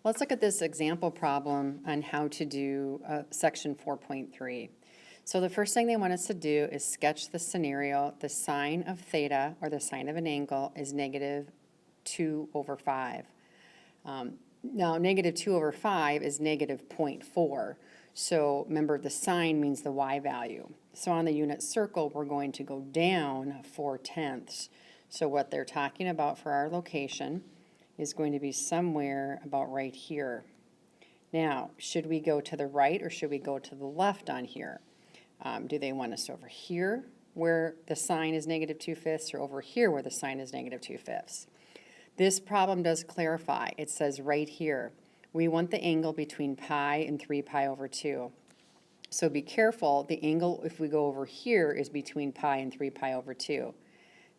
Let's look at this example problem on how to do section 4.3. So the first thing they want us to do is sketch the scenario. The sine of theta, or the sine of an angle, is negative 2 over 5. Now, negative 2 over 5 is negative 0.4. So remember, the sine means the y value. So on the unit circle, we're going to go down 4/10. So what they're talking about for our location is going to be somewhere about right here. Now, should we go to the right or should we go to the left on here? Do they want us over here where the sine is negative 2/5 or over here where the sine is negative 2/5? This problem does clarify. It says right here, we want the angle between pi and 3 pi over 2. So be careful, the angle if we go over here is between pi and 3 pi over 2.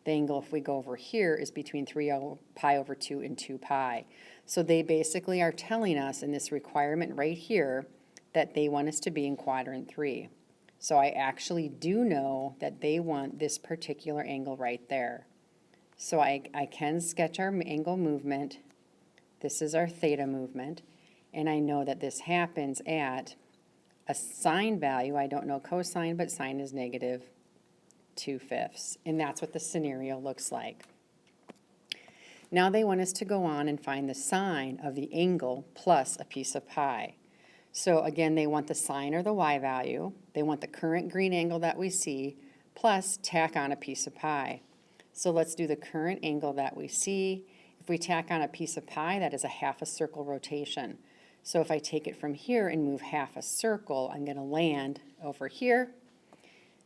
The angle if we go over here is between 3 pi over 2 and 2 pi. So they basically are telling us in this requirement right here that they want us to be in quadrant 3. So I actually do know that they want this particular angle right there. So I can sketch our angle movement. This is our theta movement. And I know that this happens at a sine value. I don't know cosine, but sine is negative 2/5. And that's what the scenario looks like. Now they want us to go on and find the sine of the angle plus a piece of pi. So again, they want the sine or the y value. They want the current green angle that we see, plus tack on a piece of pi. So let's do the current angle that we see. If we tack on a piece of pi, that is a half a circle rotation. So if I take it from here and move half a circle, I'm going to land over here.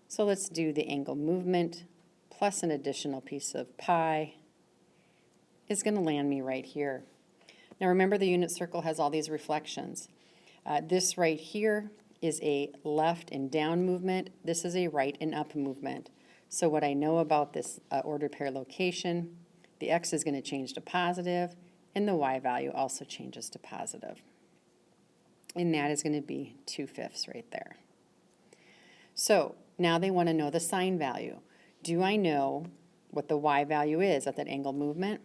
So let's do the angle movement plus an additional piece of pi is going to land me right here. Now remember, the unit circle has all these reflections. This right here is a left and down movement. This is a right and up movement. So what I know about this ordered pair location, the x is going to change to positive, and the y value also changes to positive. And that is going to be 2/5 right there. So now they want to know the sine value. Do I know what the y value is at that angle movement?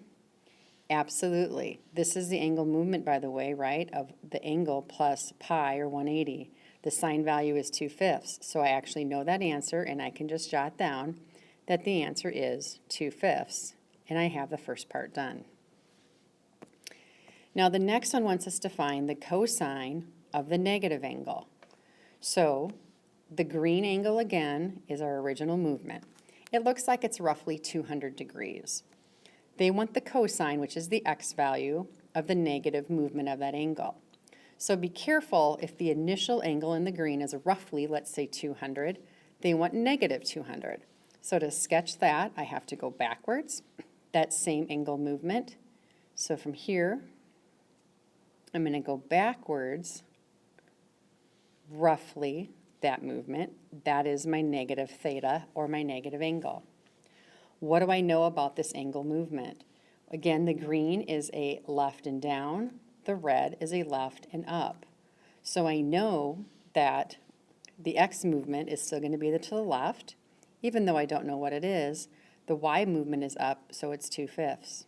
Absolutely. This is the angle movement, by the way, right, of the angle plus pi, or 180. The sine value is 2/5. So I actually know that answer, and I can just jot down that the answer is 2/5. And I have the first part done. Now the next one wants us to find the cosine of the negative angle. So the green angle, again, is our original movement. It looks like it's roughly 200 degrees. They want the cosine, which is the x value, of the negative movement of that angle. So be careful if the initial angle in the green is roughly, let's say 200, they want negative 200. So to sketch that, I have to go backwards, that same angle movement. So from here, I'm going to go backwards, roughly that movement. That is my negative theta, or my negative angle. What do I know about this angle movement? Again, the green is a left and down. The red is a left and up. So I know that the x movement is still going to be to the left, even though I don't know what it is. The y movement is up, so it's 2/5.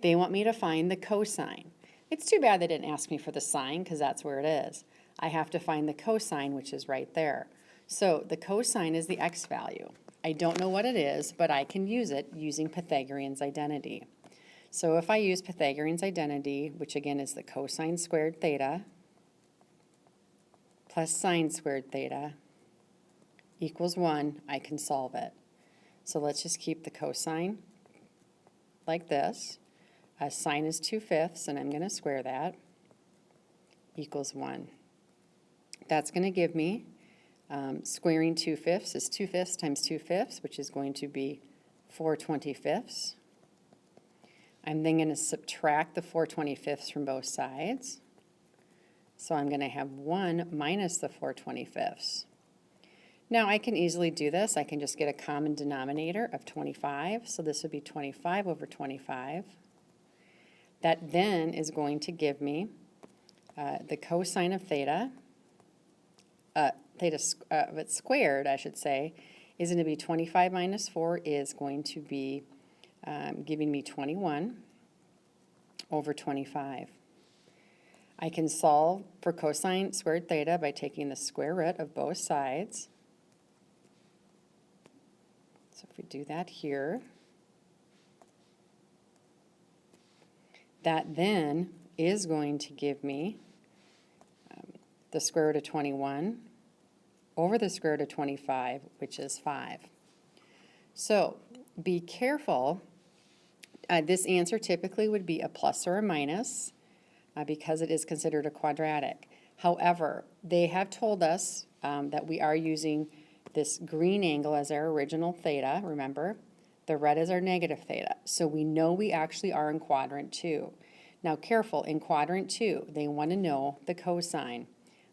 They want me to find the cosine. It's too bad they didn't ask me for the sine, because that's where it is. I have to find the cosine, which is right there. So the cosine is the x value. I don't know what it is, but I can use it using Pythagorean's identity. So if I use Pythagorean's identity, which again is the cosine squared theta plus sine squared theta equals 1, I can solve it. So let's just keep the cosine like this. Sine is 2/5, and I'm going to square that, equals 1. That's going to give me, squaring 2/5 is 2/5 times 2/5, which is going to be 4/25. I'm then going to subtract the 4/25 from both sides. So I'm going to have 1 minus the 4/25. Now I can easily do this. I can just get a common denominator of 25. So this would be 25 over 25. That then is going to give me the cosine of theta, squared, I should say, is going to be 25 minus 4 is going to be giving me 21 over 25. I can solve for cosine squared theta by taking the square root of both sides. So if we do that here, that then is going to give me the square root of 21 over the square root of 25, which is 5. So be careful. This answer typically would be a plus or a minus because it is considered a quadratic. However, they have told us that we are using this green angle as our original theta, remember? The red is our negative theta. So we know we actually are in quadrant 2. Now careful, in quadrant 2, they want to know the cosine.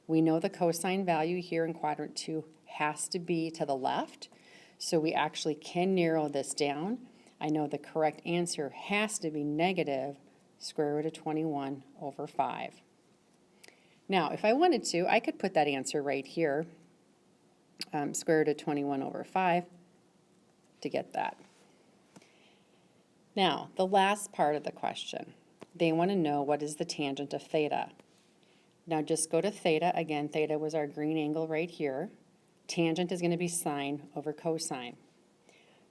We know the cosine value here in quadrant 2 has to be to the left, so we actually can narrow this down. I know the correct answer has to be negative square root of 21 over 5. Now, if I wanted to, I could put that answer right here, square root of 21 over 5, to get that. Now, the last part of the question, they want to know what is the tangent of theta. Now just go to theta. Again, theta was our green angle right here. Tangent is going to be sine over cosine.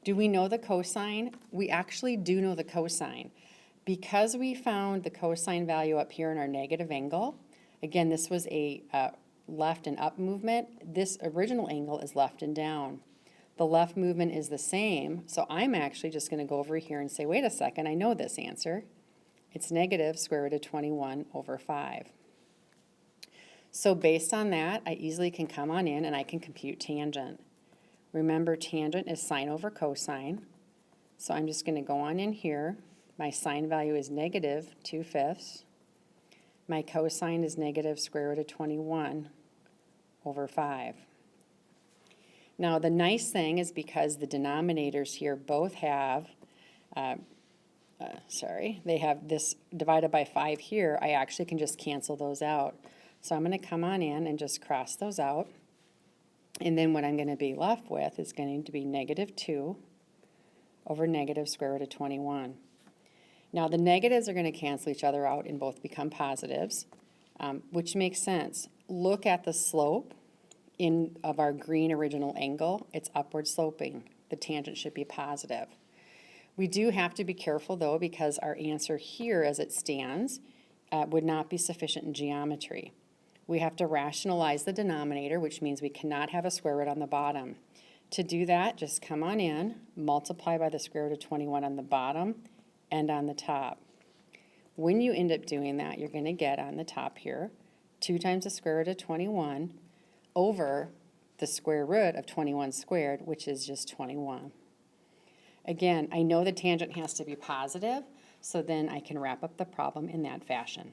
Do we know the cosine? We actually do know the cosine. Because we found the cosine value up here in our negative angle, again, this was a left and up movement. This original angle is left and down. The left movement is the same, so I'm actually just going to go over here and say, wait a second, I know this answer. It's negative square root of 21 over 5. So based on that, I easily can come on in and I can compute tangent. Remember, tangent is sine over cosine. So I'm just going to go on in here. My sine value is negative 2/5. My cosine is negative square root of 21 over 5. Now the nice thing is because the denominators here both have, they have this divided by 5 here, I actually can just cancel those out. So I'm going to come on in and just cross those out. And then what I'm going to be left with is going to be negative 2 over negative square root of 21. Now the negatives are going to cancel each other out and both become positives, which makes sense. Look at the slope of our green original angle. It's upward sloping. The tangent should be positive. We do have to be careful though, because our answer here as it stands would not be sufficient in geometry. We have to rationalize the denominator, which means we cannot have a square root on the bottom. To do that, just come on in, multiply by the square root of 21 on the bottom and on the top. When you end up doing that, you're going to get on the top here 2 times the square root of 21 over the square root of 21 squared, which is just 21. Again, I know the tangent has to be positive, so then I can wrap up the problem in that fashion.